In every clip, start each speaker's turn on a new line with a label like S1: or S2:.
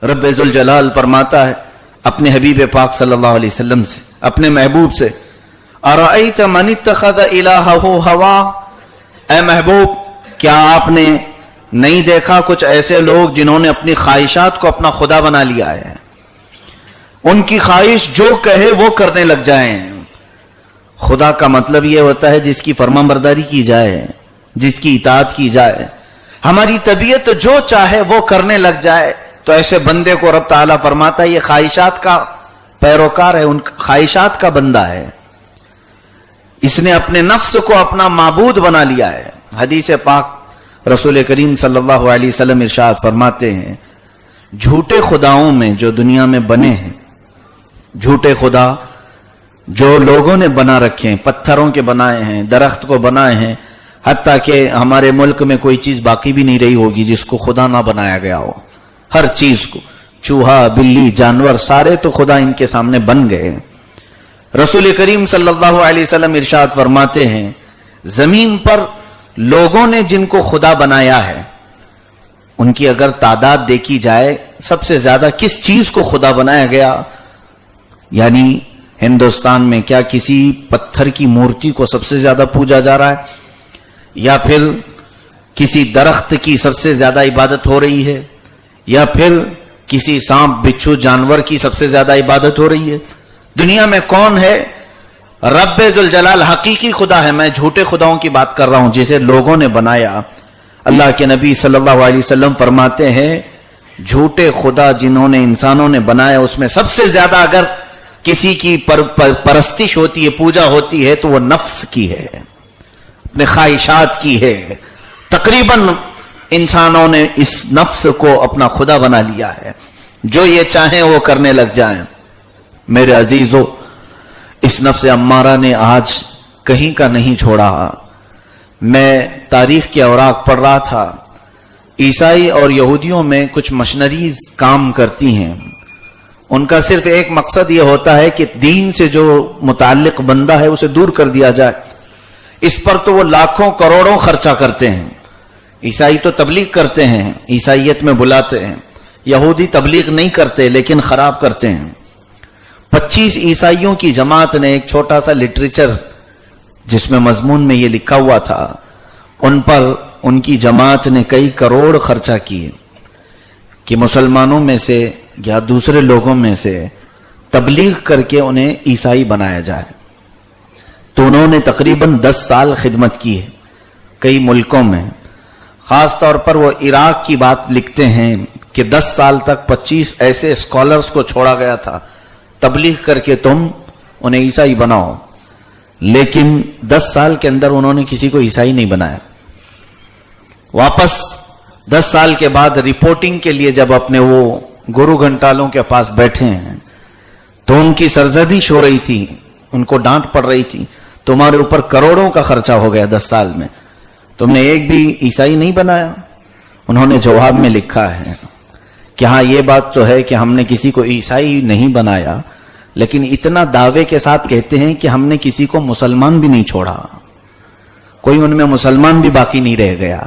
S1: رب ذوالجلال فرماتا ہے اپنے حبیب پاک صلی اللہ علیہ وسلم سے، اپنے محبوب سے، ارأیت من اتخذ الہہ ہوا، اے محبوب کیا آپ نے نہیں دیکھا کچھ ایسے لوگ جنہوں نے اپنی خواہشات کو اپنا خدا بنا لیا ہے، ان کی خواہش جو کہے وہ کرنے لگ جائیں۔ خدا کا مطلب یہ ہوتا ہے جس کی فرمانبرداری کی جائے، جس کی اطاعت کی جائے، ہماری طبیعت جو چاہے وہ کرنے لگ جائے، تو ایسے بندے کو رب تعالیٰ فرماتا ہے یہ خواہشات کا پیروکار ہے، ان خواہشات کا بندہ ہے، اس نے اپنے نفس کو اپنا معبود بنا لیا ہے۔ حدیث پاک رسول کریم صلی اللہ علیہ وسلم ارشاد فرماتے ہیں جھوٹے خداؤں میں جو دنیا میں بنے ہیں، جھوٹے خدا جو لوگوں نے بنا رکھے ہیں، پتھروں کے بنائے ہیں، درخت کو بنائے ہیں، حتیٰ کہ ہمارے ملک میں کوئی چیز باقی بھی نہیں رہی ہوگی جس کو خدا نہ بنایا گیا ہو، ہر چیز کو، چوہا، بلی، جانور، سارے تو خدا ان کے سامنے بن گئے۔ رسول کریم صلی اللہ علیہ وسلم ارشاد فرماتے ہیں زمین پر لوگوں نے جن کو خدا بنایا ہے ان کی اگر تعداد دیکھی جائے، سب سے زیادہ کس چیز کو خدا بنایا گیا، یعنی ہندوستان میں کیا کسی پتھر کی مورتی کو سب سے زیادہ پوجا جا رہا ہے، یا پھر کسی درخت کی سب سے زیادہ عبادت ہو رہی ہے، یا پھر کسی سانپ، بچھو، جانور کی سب سے زیادہ عبادت ہو رہی ہے؟ دنیا میں کون ہے؟ رب ذوالجلال حقیقی خدا ہے، میں جھوٹے خداؤں کی بات کر رہا ہوں جسے لوگوں نے بنایا۔ اللہ کے نبی صلی اللہ علیہ وسلم فرماتے ہیں جھوٹے خدا جنہوں نے انسانوں نے بنایا اس میں سب سے زیادہ اگر کسی کی پرستش ہوتی ہے، پوجا ہوتی ہے، تو وہ نفس کی ہے، اپنے خواہشات کی ہے۔ تقریباً انسانوں نے اس نفس کو اپنا خدا بنا لیا ہے، جو یہ چاہیں وہ کرنے لگ جائیں۔ میرے عزیزو، اس نفس امارہ نے آج کہیں کا نہیں چھوڑا۔ میں تاریخ کے اوراق پڑھ رہا تھا، عیسائی اور یہودیوں میں کچھ مشنریز کام کرتی ہیں، ان کا صرف ایک مقصد یہ ہوتا ہے کہ دین سے جو متعلق بندہ ہے اسے دور کر دیا جائے۔ اس پر تو وہ لاکھوں کروڑوں خرچہ کرتے ہیں۔ عیسائی تو تبلیغ کرتے ہیں، عیسائیت میں بلاتے ہیں، یہودی تبلیغ نہیں کرتے لیکن خراب کرتے ہیں۔ 25 عیسائیوں کی جماعت نے ایک چھوٹا سا لٹریچر جس میں مضمون میں یہ لکھا ہوا تھا، ان پر ان کی جماعت نے کئی کروڑ خرچہ کیے کہ مسلمانوں میں سے یا دوسرے لوگوں میں سے تبلیغ کر کے انہیں عیسائی بنایا جائے۔ تو انہوں نے تقریباً 10 سال خدمت کی ہے کئی ملکوں میں۔ خاص طور پر وہ عراق کی بات لکھتے ہیں کہ 10 سال تک 25 ایسے اسکالرز کو چھوڑا گیا تھا تبلیغ کر کے تم انہیں عیسائی بناؤ، لیکن 10 سال کے اندر انہوں نے کسی کو عیسائی نہیں بنایا۔ واپس 10 سال کے بعد رپورٹنگ کے لیے جب اپنے وہ گرو گھنٹالوں کے پاس بیٹھے ہیں تو ان کی سرزنش ہو رہی تھی، ان کو ڈانٹ پڑ رہی تھی، تمہارے اوپر کروڑوں کا خرچہ ہو گیا 10 سال میں، تم نے ایک بھی عیسائی نہیں بنایا۔ انہوں نے جواب میں لکھا ہے کہ ہاں یہ بات تو ہے کہ ہم نے کسی کو عیسائی نہیں بنایا، لیکن اتنا دعوے کے ساتھ کہتے ہیں کہ ہم نے کسی کو مسلمان بھی نہیں چھوڑا، کوئی ان میں مسلمان بھی باقی نہیں رہ گیا۔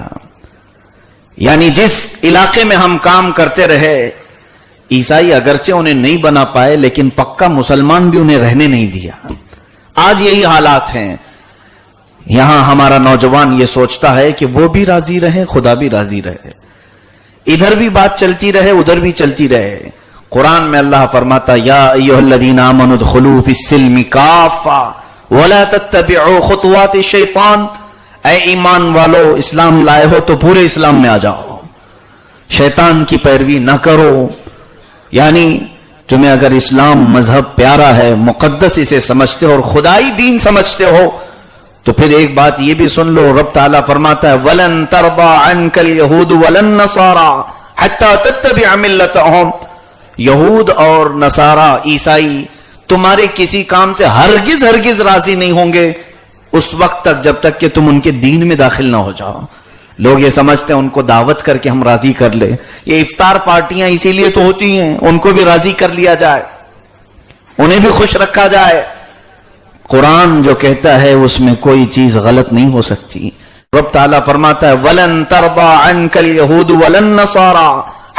S1: یعنی جس علاقے میں ہم کام کرتے رہے، عیسائی اگرچہ انہیں نہیں بنا پائے لیکن پکا مسلمان بھی انہیں رہنے نہیں دیا۔ آج یہی حالات ہیں۔ یہاں ہمارا نوجوان یہ سوچتا ہے کہ وہ بھی راضی رہے، خدا بھی راضی رہے، ادھر بھی بات چلتی رہے، ادھر بھی چلتی رہے۔ قرآن میں اللہ فرماتا یا ایھا الذین آمنوا ادخلوا فی السلم کافہ ولا تتبعوا خطوات الشیطان، اے ایمان والو اسلام لائے ہو تو پورے اسلام میں آ جاؤ، شیطان کی پیروی نہ کرو۔ یعنی تمہیں اگر اسلام مذہب پیارا ہے، مقدس اسے سمجھتے ہو اور خدائی دین سمجھتے ہو، تو پھر ایک بات یہ بھی سن لو، رب تعالیٰ فرماتا ہے وَلَن تَرْضَىٰ عَنْكَ الْيَهُودُ وَلَا النَّصَارَىٰ حَتَّىٰ تَتَّبِعَ مِلَّتَهُمْ، یہود اور نصارہ، عیسائی تمہارے کسی کام سے ہرگز راضی نہیں ہوں گے اس وقت تک جب تک کہ تم ان کے دین میں داخل نہ ہو جاؤ۔ لوگ یہ سمجھتے ہیں ان کو دعوت کر کے ہم راضی کر لیں، یہ افطار پارٹیاں اسی لیے تو ہوتی ہیں ان کو بھی راضی کر لیا جائے، انہیں بھی خوش رکھا جائے۔ قرآن جو کہتا ہے اس میں کوئی چیز غلط نہیں ہو سکتی۔ رب تعالیٰ فرماتا ہے وَلَن تَرْضَىٰ عَنْكَ الْيَهُودُ وَلَا النَّصَارَىٰ